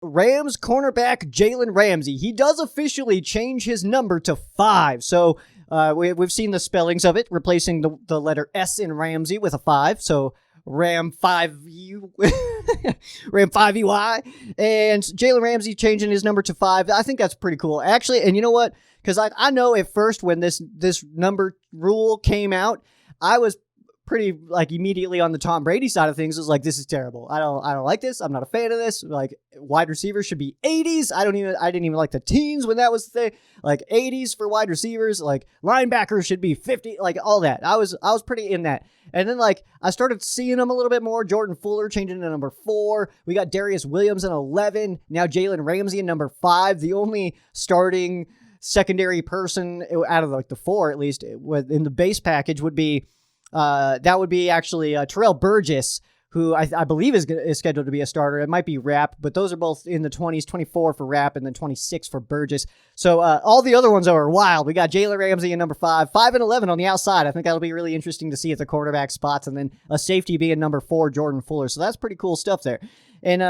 Rams cornerback Jalen Ramsey. He does officially change his number to 5. So we've seen the spellings of it, replacing the letter S in Ramsey with a 5. So Ram 5U, Ram 5EY, and Jalen Ramsey changing his number to 5. I think that's pretty cool, actually. And you know what? Because I know at first when this number rule came out, I was pretty immediately on the Tom Brady side of things. It was like, this is terrible. I don't like this. I'm not a fan of this. Like, wide receivers should be 80s. I didn't even like the teens when that was the thing. Like 80s for wide receivers. Like linebackers should be 50. Like all that. I was pretty in that. And then I started seeing them a little bit more. Jordan Fuller changing to number 4. We got Darius Williams in 11. Now Jalen Ramsey in number 5. The only starting secondary person out of the 4, at least in the base package, would be actually Terrell Burgess, who I believe is scheduled to be a starter. It might be Rapp, but those are both in the 20s, 24 for Rapp and then 26 for Burgess. So all the other ones are wild. We got Jalen Ramsey in number 5, 5 and 11 on the outside. I think that'll be really interesting to see at the quarterback spots, and then a safety being number 4, Jordan Fuller. So that's pretty cool stuff there. And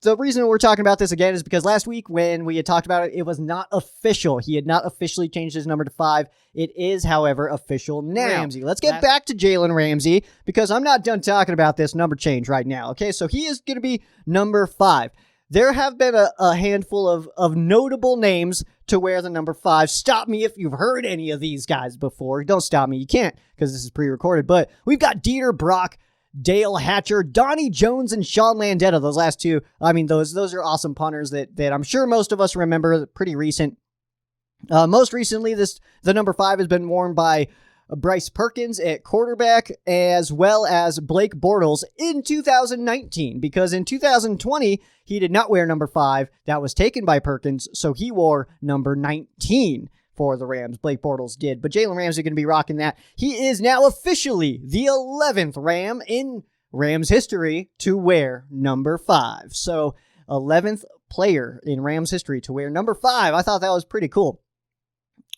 the reason we're talking about this again is because last week when we had talked about it, it was not official. He had not officially changed his number to 5. It is, however, official now. Ramsey. Let's get back to Jalen Ramsey, because I'm not done talking about this number change right now. Okay, so he is going to be number 5. There have been a handful of notable names to wear the number 5. Stop me if you've heard any of these guys before. Don't stop me. You can't, because this is pre-recorded. But we've got Dieter Brock, Dale Hatcher, Donnie Jones, and Sean Landeta. Those last two, I mean, those are awesome punters that I'm sure most of us remember. Pretty recent. Most recently, the number 5 has been worn by Bryce Perkins at quarterback, as well as Blake Bortles in 2019, because in 2020, he did not wear number 5. That was taken by Perkins, so he wore number 19 for the Rams. Blake Bortles did, but Jalen Ramsey going to be rocking that. He is now officially the 11th Ram in Rams history to wear number 5. So 11th player in Rams history to wear number 5. I thought that was pretty cool.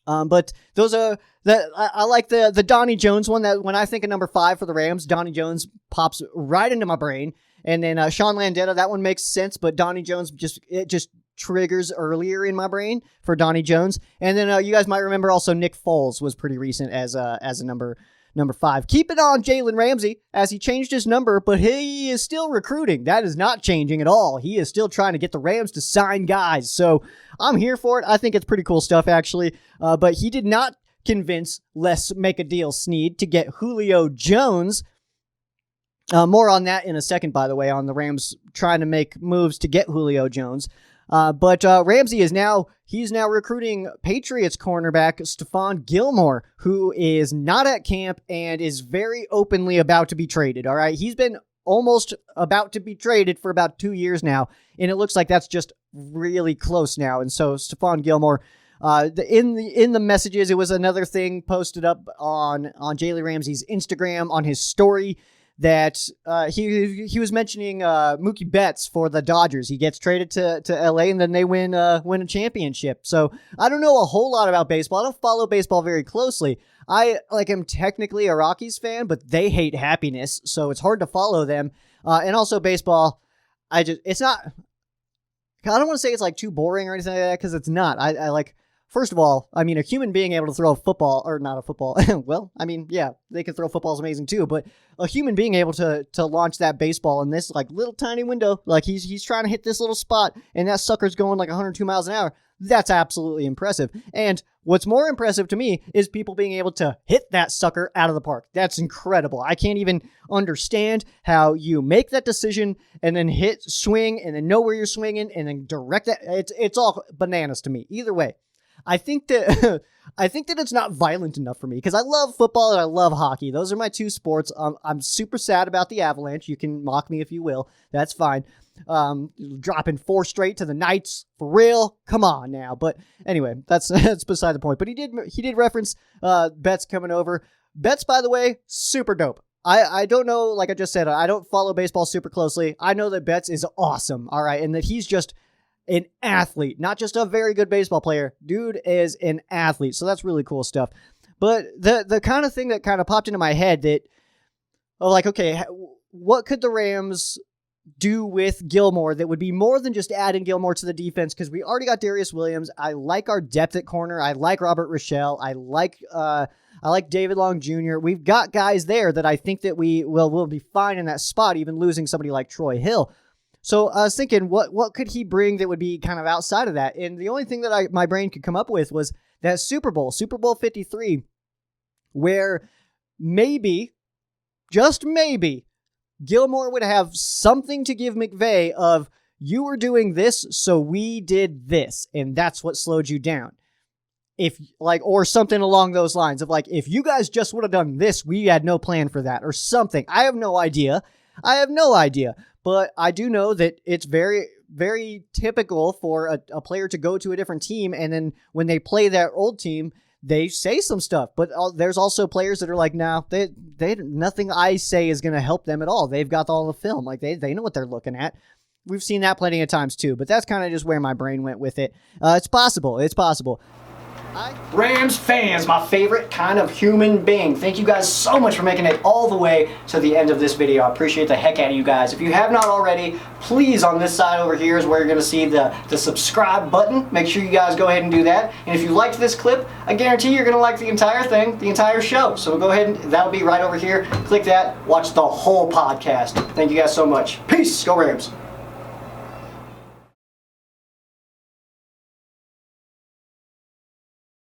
But those are I like the Donnie Jones one. That when I think of number 5 for the Rams, Donnie Jones pops right into my brain. And then Sean Landeta, that one makes sense, but Donnie Jones just triggers earlier in my brain for Donnie Jones. And then you guys might remember also Nick Foles was pretty recent as a number 5. Keep it on Jalen Ramsey as he changed his number, but he is still recruiting. That is not changing at all. He is still trying to get the Rams to sign guys. So I'm here for it. I think it's pretty cool stuff, actually. But he did not convince Let's Make a Deal Snead to get Julio Jones. More on that in a second, by the way, on the Rams trying to make moves to get Julio Jones. But Ramsey is now recruiting Patriots cornerback Stephon Gilmore, who is not at camp and is very openly about to be traded. All right. He's been almost about to be traded for about 2 years now, and it looks like that's just really close now. And so Stephon Gilmore, in the messages, it was another thing posted up on Jalen Ramsey's Instagram on his story, that he was mentioning Mookie Betts for the Dodgers. He gets traded to LA, and then they win a championship. So I don't know a whole lot about baseball. I don't follow baseball very closely. I am technically a Rockies fan, but they hate happiness, so it's hard to follow them. And also baseball, it's not. I don't want to say it's too boring or anything like that, because it's not. I like. First of all, I mean, a human being able to throw a football, or not a football, well, I mean, yeah, they can throw footballs amazing too, but a human being able to launch that baseball in this little tiny window, he's trying to hit this little spot, and that sucker's going 102 miles an hour, that's absolutely impressive. And what's more impressive to me is people being able to hit that sucker out of the park. That's incredible. I can't even understand how you make that decision and then swing, and then know where you're swinging, and then direct that. It's all bananas to me. Either way. I think that it's not violent enough for me, because I love football and I love hockey. Those are my two sports. I'm super sad about the Avalanche. You can mock me if you will. That's fine. Dropping 4 straight to the Knights, for real. Come on now. But anyway, that's beside the point. But he did reference Betts coming over. Betts, by the way, super dope. I don't know, like I just said, I don't follow baseball super closely. I know that Betts is awesome, all right, and that he's just an athlete, not just a very good baseball player. Dude is an athlete, so that's really cool stuff. But the kind of thing that kind of popped into my head that, okay, what could the Rams do with Gilmore that would be more than just adding Gilmore to the defense, because we already got Darius Williams. I like our depth at corner. I like Robert Rochelle. I like David Long Jr. We've got guys there that I think that we'll be fine in that spot, even losing somebody like Troy Hill. So I was thinking, what could he bring that would be kind of outside of that? And the only thing that my brain could come up with was that Super Bowl 53, where maybe, just maybe, Gilmore would have something to give McVay of, you were doing this, so we did this, and that's what slowed you down. Or something along those lines of like, if you guys just would have done this, we had no plan for that, or something. I have no idea. But I do know that it's very, very typical for a player to go to a different team, and then when they play their old team, they say some stuff. But there's also players that are like, no, they nothing I say is going to help them at all. They've got all the film. Like, they know what they're looking at. We've seen that plenty of times too, but that's kind of just where my brain went with it. It's possible. Rams fans, my favorite kind of human being. Thank you guys so much for making it all the way to the end of this video. I appreciate the heck out of you guys. If you have not already, please, on this side over here is where you're going to see the subscribe button. Make sure you guys go ahead and do that. And if you liked this clip, I guarantee you're going to like the entire thing, the entire show. So go ahead and that'll be right over here. Click that. Watch the whole podcast. Thank you guys so much. Peace. Go Rams.